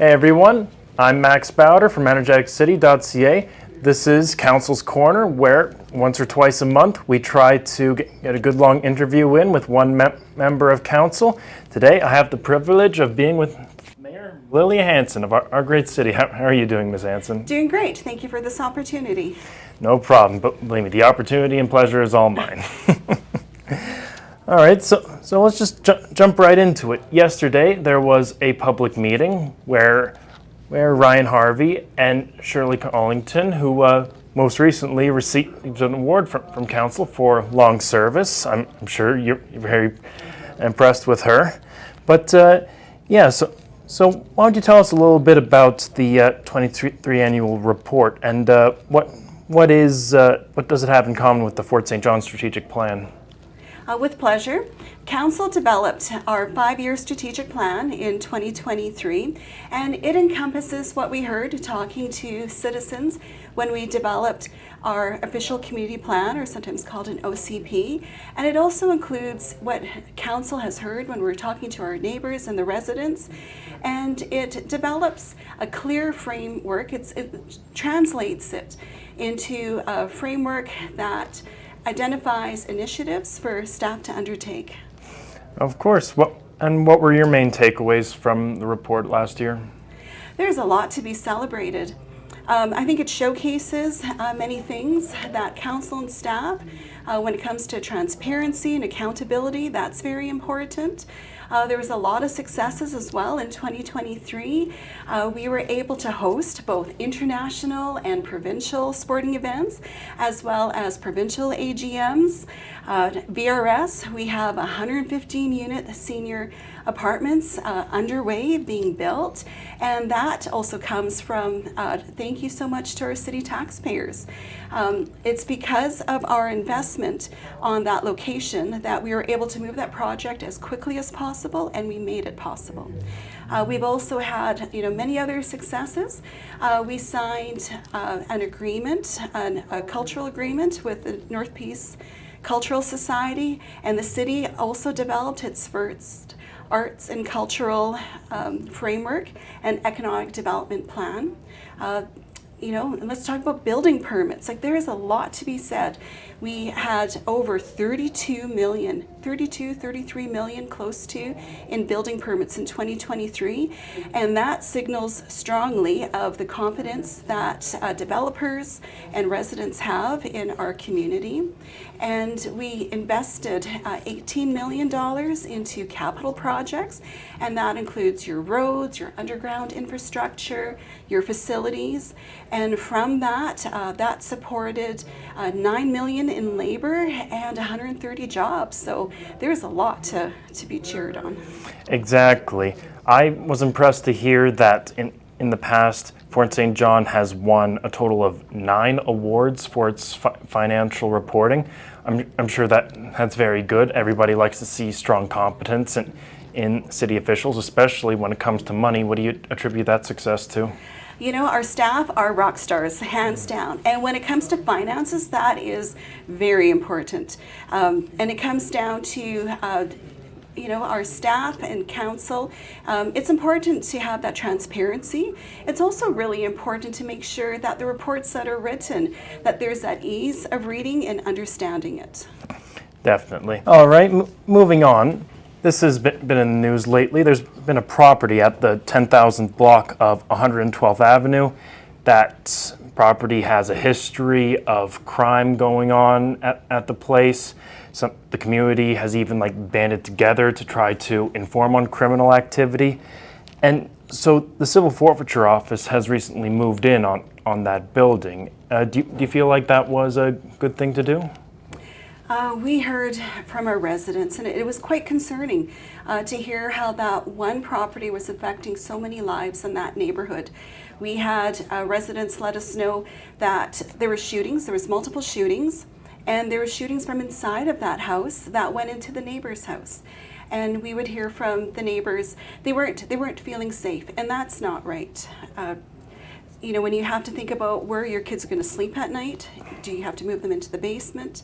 Hey everyone, I'm Max Bowder from Energeticcity.ca. This is Council's Corner, where once or twice a month we try to get a good long interview in with one member of Council. Today I have the privilege of being with Mayor Lilia Hansen of our great city. How are you doing, Ms. Hansen? Doing great. Thank you for this opportunity. No problem, but believe me, the opportunity and pleasure is all mine. All right, so let's just jump right into it. Yesterday, there was a public meeting where Ryan Harvey and Shirley Collington, who most recently received an award from Council for long service. I'm sure you're very impressed with her. But yeah, so why don't you tell us a little bit about the 23 annual report and what does it have in common with the Fort St. John strategic plan? With pleasure. Council developed our 5-year strategic plan in 2023, and it encompasses what we heard talking to citizens when we developed our official community plan, or sometimes called an OCP, and it also includes what Council has heard when we're talking to our neighbors and the residents, and it develops a clear framework. It translates it into a framework that identifies initiatives for staff to undertake. Of course. What were your main takeaways from the report last year? There's a lot to be celebrated. I think it showcases many things that council and staff, when it comes to transparency and accountability, that's very important. There was a lot of successes as well in 2023. We were able to host both international and provincial sporting events, as well as provincial AGMs. VRS, we have 115-unit senior apartments underway being built, and that also comes from thank you so much to our city taxpayers. It's because of our investment on that location that we were able to move that project as quickly as possible, and we made it possible. We've also had many other successes. We signed an agreement, a cultural agreement with the North Peace Cultural Society, and the city also developed its first arts and cultural framework and economic development plan. And let's talk about building permits. There is a lot to be said. We had over 33 million close to in building permits in 2023, and that signals strongly of the confidence that developers and residents have in our community. And we invested $18 million into capital projects, and that includes your roads, your underground infrastructure, your facilities, and from that, that supported $9 million in labor and 130 jobs. So there's a lot to be cheered on. Exactly. I was impressed to hear that in the past, Fort St. John has won a total of 9 awards for its financial reporting. I'm sure that's very good. Everybody likes to see strong competence in city officials, especially when it comes to money. What do you attribute that success to? Our staff are rock stars, hands down. And when it comes to finances, that is very important. And it comes down to our staff and council. It's important to have that transparency. It's also really important to make sure that the reports that are written, that there's that ease of reading and understanding it. Definitely. All right, moving on. This has been in the news lately. There's been a property at the 10,000th block of 112th Avenue. That property has a history of crime going on at the place. The community has even banded together to try to inform on criminal activity. And so the Civil Forfeiture Office has recently moved in on that building. Do you feel like that was a good thing to do? We heard from our residents, and it was quite concerning to hear how that one property was affecting so many lives in that neighborhood. We had residents let us know that there were shootings, there was multiple shootings, and there were shootings from inside of that house that went into the neighbor's house. And we would hear from the neighbors, they weren't feeling safe, and that's not right. When you have to think about where your kids are going to sleep at night, do you have to move them into the basement?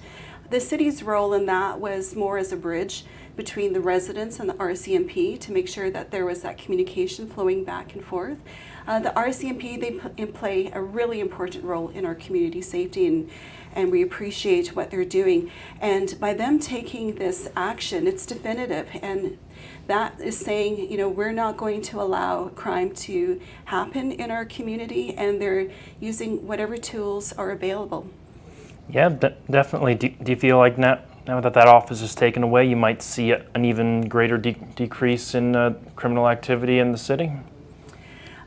The city's role in that was more as a bridge between the residents and the RCMP to make sure that there was that communication flowing back and forth. The RCMP, they play a really important role in our community safety, and we appreciate what they're doing. And by them taking this action, it's definitive, and that is saying, you know, we're not going to allow crime to happen in our community, and they're using whatever tools are available. Yeah, definitely. Do you feel like now that office is taken away, you might see an even greater decrease in criminal activity in the city?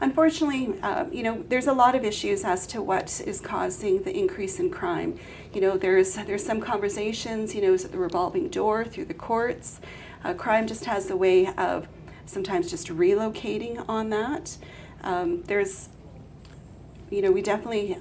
Unfortunately, you know, there's a lot of issues as to what is causing the increase in crime. You know, there's some conversations, you know, is it the revolving door through the courts? Crime just has a way of sometimes just relocating on that. You know, we definitely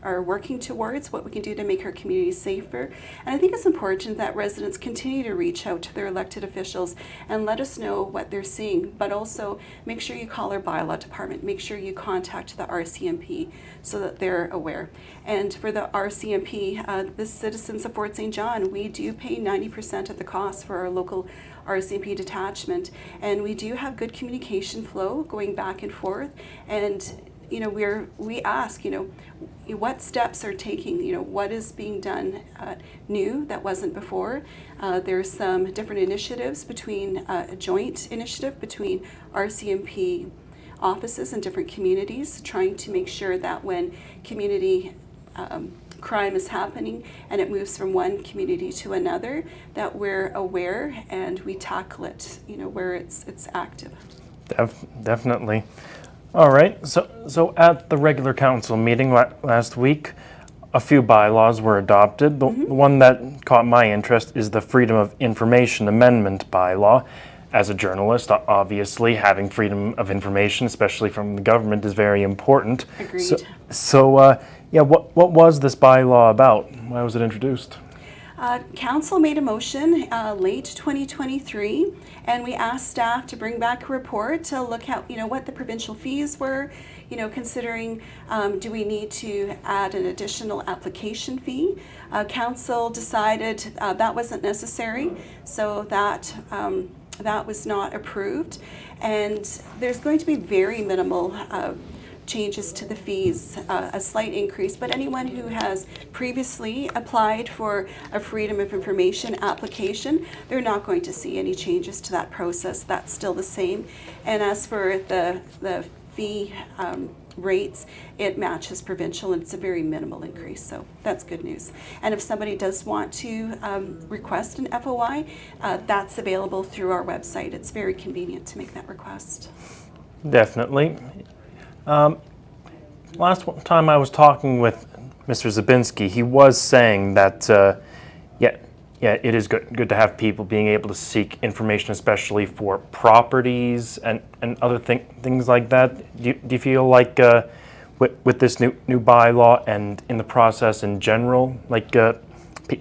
are working towards what we can do to make our community safer. And I think it's important that residents continue to reach out to their elected officials and let us know what they're seeing, but also make sure you call our bylaw department, make sure you contact the RCMP so that they're aware. And for the RCMP, the citizens of Fort St. John, we do pay 90% of the cost for our local RCMP detachment, and we do have good communication flow going back and forth. And you know, we ask, you know, what steps are taking, you know, what is being done new that wasn't before. There's some different initiatives between a joint initiative between RCMP offices in different communities, trying to make sure that when community crime is happening and it moves from one community to another, that we're aware and we tackle it, you know, where it's active. Definitely. All right, so at the regular council meeting last week, a few bylaws were adopted. The one that caught my interest is the Freedom of Information Amendment bylaw. As a journalist, obviously, having freedom of information, especially from the government, is very important. Agreed. So yeah, what was this bylaw about? Why was it introduced? Council made a motion late 2023, and we asked staff to bring back a report to look at, you know, what the provincial fees were, you know, considering do we need to add an additional application fee. Council decided that wasn't necessary, so that was not approved, and there's going to be very minimal changes to the fees, a slight increase, but anyone who has previously applied for a Freedom of Information application, they're not going to see any changes to that process. That's still the same. And as for the fee rates, it matches provincial, and it's a very minimal increase, so that's good news. And if somebody does want to request an FOI, that's available through our website. It's very convenient to make that request. Definitely. Last time I was talking with Mr. Zabinski, he was saying that, yeah, it is good to have people being able to seek information, especially for properties and other things like that. Do you feel like with this new bylaw and in the process in general, like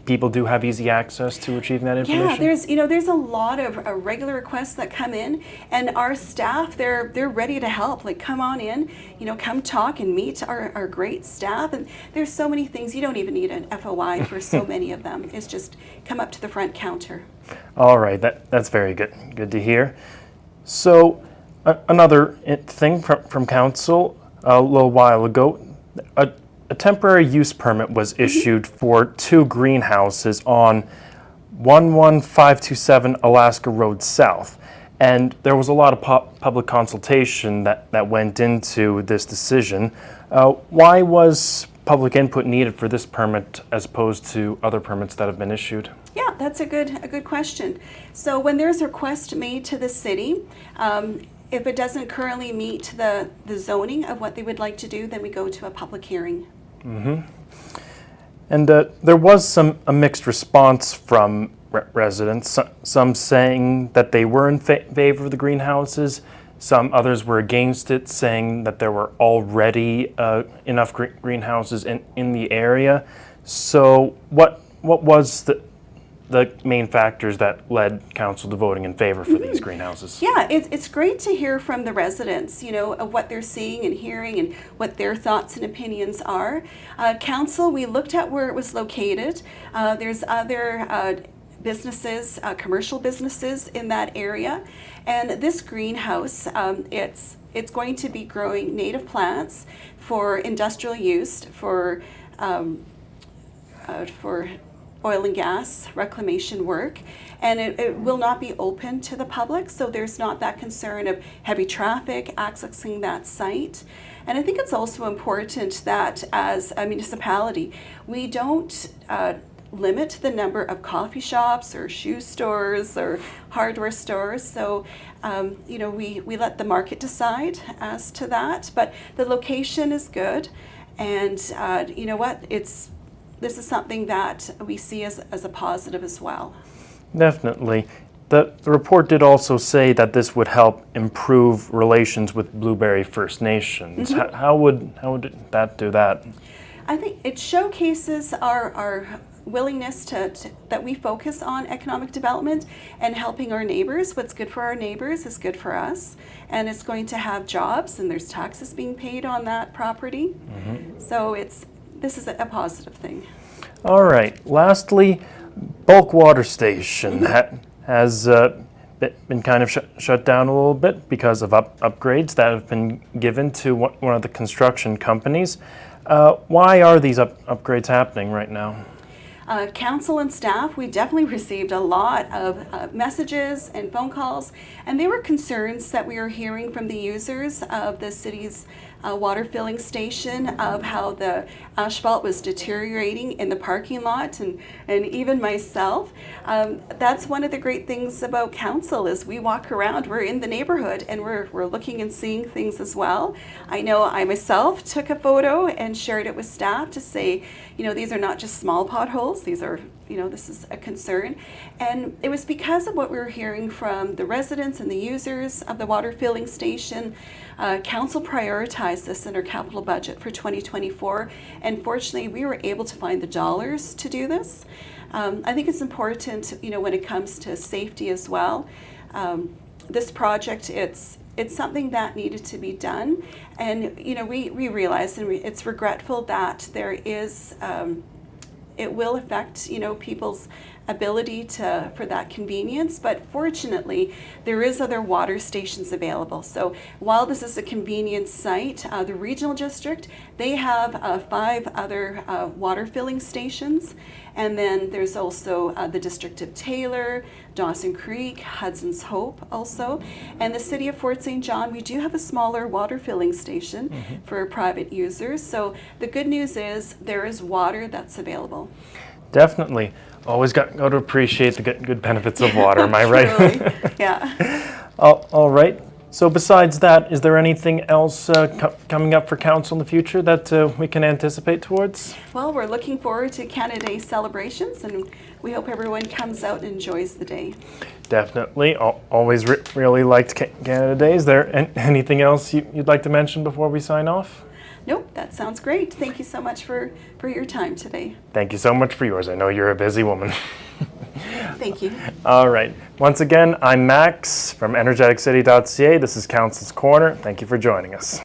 people do have easy access to achieving that information? Yeah, there's a lot of regular requests that come in, and our staff, they're ready to help. Like, come on in, come talk and meet our great staff. And there's so many things. You don't even need an FOI for so many of them. It's just come up to the front counter. All right, that's very good to hear. So another thing from council a little while ago, a temporary use permit was issued for 2 greenhouses on 11527 Alaska Road South. And there was a lot of public consultation that went into this decision. Why was public input needed for this permit as opposed to other permits that have been issued? Yeah, that's a good question. So when there's a request made to the city, if it doesn't currently meet the zoning of what they would like to do, then we go to a public hearing. Mm-hmm. And there was a mixed response from residents, some saying that they were in favor of the greenhouses, some others were against it, saying that there were already enough greenhouses in the area. So what was the main factors that led council to voting in favor for these greenhouses? Yeah, it's great to hear from the residents, of what they're seeing and hearing and what their thoughts and opinions are. Council, we looked at where it was located. There's other businesses, commercial businesses in that area. And this greenhouse, it's going to be growing native plants for industrial use, for oil and gas reclamation work, and it will not be open to the public, so there's not that concern of heavy traffic accessing that site. And I think it's also important that as a municipality, we don't limit the number of coffee shops or shoe stores or hardware stores. So, we let the market decide as to that. But the location is good, and you know what? This is something that we see as a positive as well. Definitely. The report did also say that this would help improve relations with Blueberry First Nations. Mm-hmm. How would that do that? I think it showcases our willingness that we focus on economic development and helping our neighbors. What's good for our neighbors is good for us, and it's going to have jobs, and there's taxes being paid on that property. Mm-hmm. So this is a positive thing. All right. Lastly, bulk water station has been kind of shut down a little bit because of upgrades that have been given to one of the construction companies. Why are these upgrades happening right now? Council and staff, we definitely received a lot of messages and phone calls, and they were concerns that we were hearing from the users of the city's water filling station of how the asphalt was deteriorating in the parking lot, and even myself. That's one of the great things about council is we walk around, we're in the neighborhood, and we're looking and seeing things as well. I know I myself took a photo and shared it with staff to say, these are not just small potholes, these are, this is a concern. And it was because of what we were hearing from the residents and the users of the water filling station. Council prioritized this in our capital budget for 2024, and fortunately we were able to find the dollars to do this. I think it's important, when it comes to safety as well. This project, it's something that needed to be done, and we realize, and it's regretful that there is it will affect people's ability for that convenience, but fortunately there is other water stations available. So while this is a convenience site, the regional district, they have 5 other water filling stations, and then there's also the District of Taylor, Dawson Creek, Hudson's Hope also, and the City of Fort St. John. We do have a smaller water filling station for private users. So the good news is there is water that's available. Definitely. Always got to appreciate the good benefits of water, am I right? Yeah. All right. So besides that, is there anything else coming up for council in the future that we can anticipate towards? Well, we're looking forward to Canada Day celebrations, and we hope everyone comes out and enjoys the day. Definitely. Always really liked Canada Day. Is there anything else you'd like to mention before we sign off? Nope, that sounds great. Thank you so much for your time today. Thank you so much for yours. I know you're a busy woman. Thank you. All right. Once again, I'm Max from Energeticcity.ca. This is Council's Corner. Thank you for joining us.